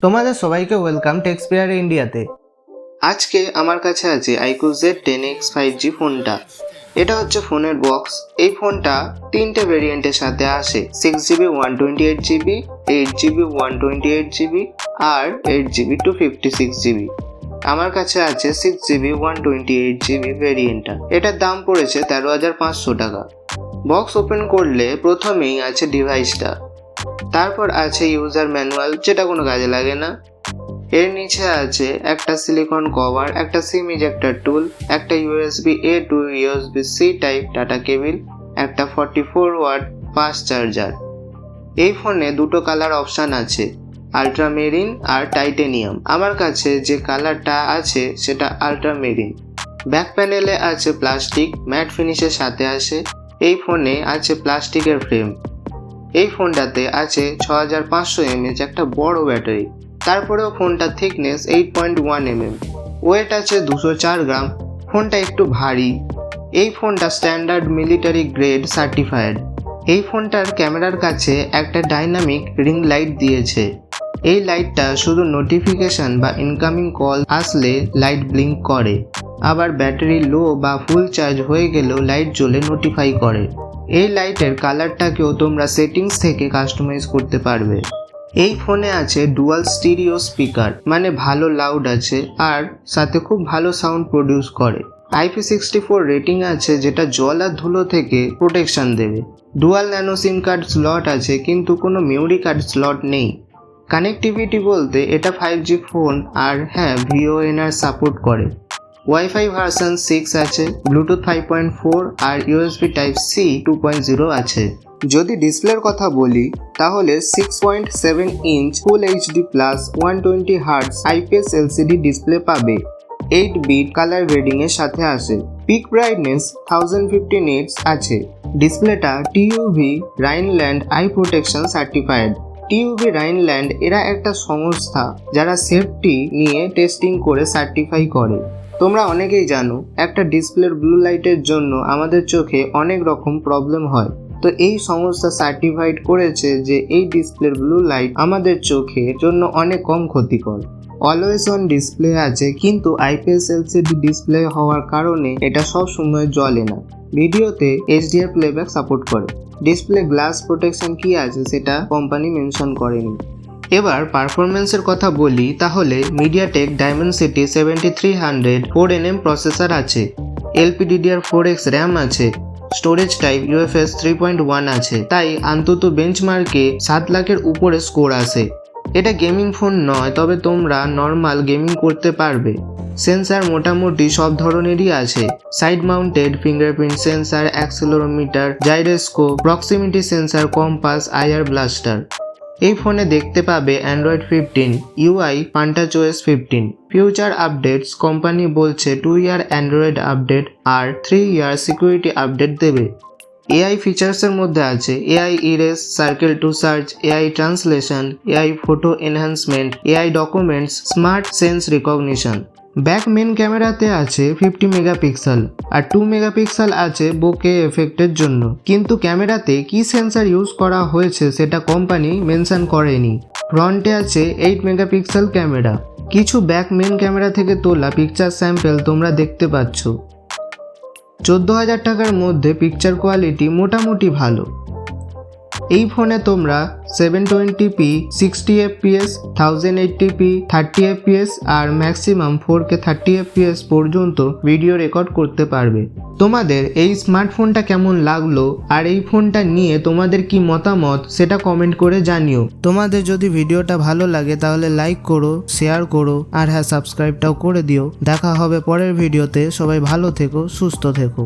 তোমাদের সবাইকে ওয়েলকাম টেক্সপেয়ার ইন্ডিয়াতে। আজকে আমার কাছে আছে Iqoo z10x 5G ফোনটা। এটা হচ্ছে ফোনের বক্স। এই ফোনটা তিনটে ভেরিয়েন্টের সাথে আসে, 6GB 128GB, 8GB 128GB আর 8GB 256GB। আমার কাছে আছে 6GB 128GB ভেরিয়েন্টটা। এটার দাম পড়েছে 13,500 টাকা। বক্স ওপেন করলে প্রথমেই আছে ডিভাইসটা, তারপর আছে ইউজার ম্যানুয়াল, যেটা কোনো কাজে লাগে না। এর নিচে আছে একটা সিলিকন কভার, একটা সিম ইজেক্টর টুল, একটা USB-A two USB-C type data cable, একটা 44 ওয়াট ফাস্ট চার্জার। এই ফোনে দুটো কালার অপশান আছে, আল্ট্রা মেরিন আর টাইটেনিয়াম। আমার কাছে যে কালারটা আছে সেটা আল্ট্রা মেরিন। ব্যাক প্যানেলে আছে প্লাস্টিক, ম্যাট ফিনিশের সাথে আসে। এই ফোনে আছে প্লাস্টিকের ফ্রেম। এই ফোনটাতে আছে 6500 mAh একটা বড় ব্যাটারি। তারপরেও ফোনটার থিকনেস 8.1 mm, ওয়েট আছে 204 গ্রাম। ফোনটা একটু ভারী। এই ফোনটা স্ট্যান্ডার্ড মিলিটারি গ্রেড সার্টিফাইড। এই ফোনটার ক্যামেরার কাছে একটা ডাইনামিক রিং লাইট দিয়েছে। এই লাইটটা শুধু নোটিফিকেশন বা ইনকামিং কল আসলে লাইট ব্লিঙ্ক করে, আবার ব্যাটারি লো বা ফুল চার্জ হয়ে গেলেও লাইট জ্বলে নোটিফাই করে। এই লাইটের কালারটাকেও তোমরা সেটিংস থেকে কাস্টমাইজ করতে পারবে। এই ফোনে আছে ডুয়াল স্টিরিও স্পিকার, মানে ভালো লাউড আছে আর সাথে খুব ভালো সাউন্ড প্রডিউস করে। IP64 রেটিং আছে, যেটা জল আর ধুলো থেকে প্রোটেকশন দেবে। ডুয়াল ন্যানো সিম কার্ড স্লট আছে, কিন্তু কোনো মেমোরি কার্ড স্লট নেই। কানেক্টিভিটি বলতে এটা 5G ফোন আর হ্যাঁ, VoNR সাপোর্ট করে। ওয়াইফাই ভার্সন 6 আছে, ব্লুটুথ 5.4 আর USB Type-C 2.0 আছে। যদি ডিসপ্লের কথা বলি তাহলে 6.7 ইঞ্চ ফুল HD plus 120Hz IPS LCD display পাবে। 8 বিট কালার গ্রেডিং এর সাথে আসে। পিক ব্রাইটনেস 1050 nits আছে। ডিসপ্লেটা TUV Rhineland I protection certified. TUV Rhineland এরা একটা সংস্থা যারা সেফটি নিয়ে টেস্টিং করে সার্টিফাই করে। তোমরা অনেকেই জানো একটা ডিসপ্লের ব্লু লাইটের জন্য আমাদের চোখে অনেক রকম প্রবলেম হয়, তো এই সংস্থা সার্টিফাইড করেছে যে এই ডিসপ্লের ব্লু লাইট আমাদের চোখের জন্য অনেক কম ক্ষতিকর। অলওয়েজ অন ডিসপ্লে আছে, কিন্তু IPS LCD ডিসপ্লে হওয়ার কারণে এটা সব সময় জ্বলে না। ভিডিওতে HDR প্লেব্যাক সাপোর্ট করে। ডিসপ্লে গ্লাস প্রোটেকশন কি আছে সেটা কোম্পানি মেনশন করেনি। এবার পারফরমেন্সের কথা বলি তাহলে MediaTek Dimensity 7300 4nm প্রসেসর আছে, LPDDR4X RAM আছে, স্টোরেজ টাইপ UFS 3.1 আছে। তাই অন্তত বেঞ্চমার্কে 7 লাখের উপরে স্কোর আসে। এটা গেমিং ফোন নয়, তবে তোমরা নর্মাল গেমিং করতে পারবে। সেন্সার মোটামুটি সব ধরনেরই আছে, side mounted fingerprint sensor, accelerometer, gyroscope, proximity sensor, compass, IR blaster. এই ফোনে দেখতে পাবে Android 15, UI PantageOS 15। Future updates company বলছে 2 ইয়ার অ্যান্ড্রয়েড আপডেট আর 3 ইয়ার সিকিউরিটি আপডেট দেবে। AI ফিচার্সের মধ্যে আছে AI Erase, circle to search, AI translation, AI photo enhancement, AI documents, smart sense recognition. Back main ক্যামেরাতে আছে 50 মেগাপিক্সেল আর 2 megapixel আছে বোকে এফেক্টের জন্য, কিন্তু ক্যামেরাতে কি সেন্সর ইউজ করা হয়েছে সেটা কোম্পানি মেনশন করেনি। ফ্রন্টে আছে 8 মেগাপিক্সেল ক্যামেরা। কিছু ব্যাক মেন ক্যামেরা থেকে তোলা পিকচার স্যাম্পল তোমরা দেখতে পাচ্ছ। 14,000 টাকার মধ্যে পিকচার কোয়ালিটি মোটামুটি ভালো। এই ফোনে তোমরা 720p 60fps, 1080p 30fps আর ম্যাক্সিমাম 4K 30fps পর্যন্ত ভিডিও রেকর্ড করতে পারবে। তোমাদের এই স্মার্টফোনটা কেমন লাগলো আর এই ফোনটা নিয়ে তোমাদের কি মতামত সেটা কমেন্ট করে জানিও। তোমাদের যদি ভিডিওটা ভালো লাগে তাহলে লাইক করো, শেয়ার করো আর হ্যাঁ, সাবস্ক্রাইবটাও করে দিও। দেখা হবে পরের ভিডিওতে। সবাই ভালো থেকো, সুস্থ থেকো।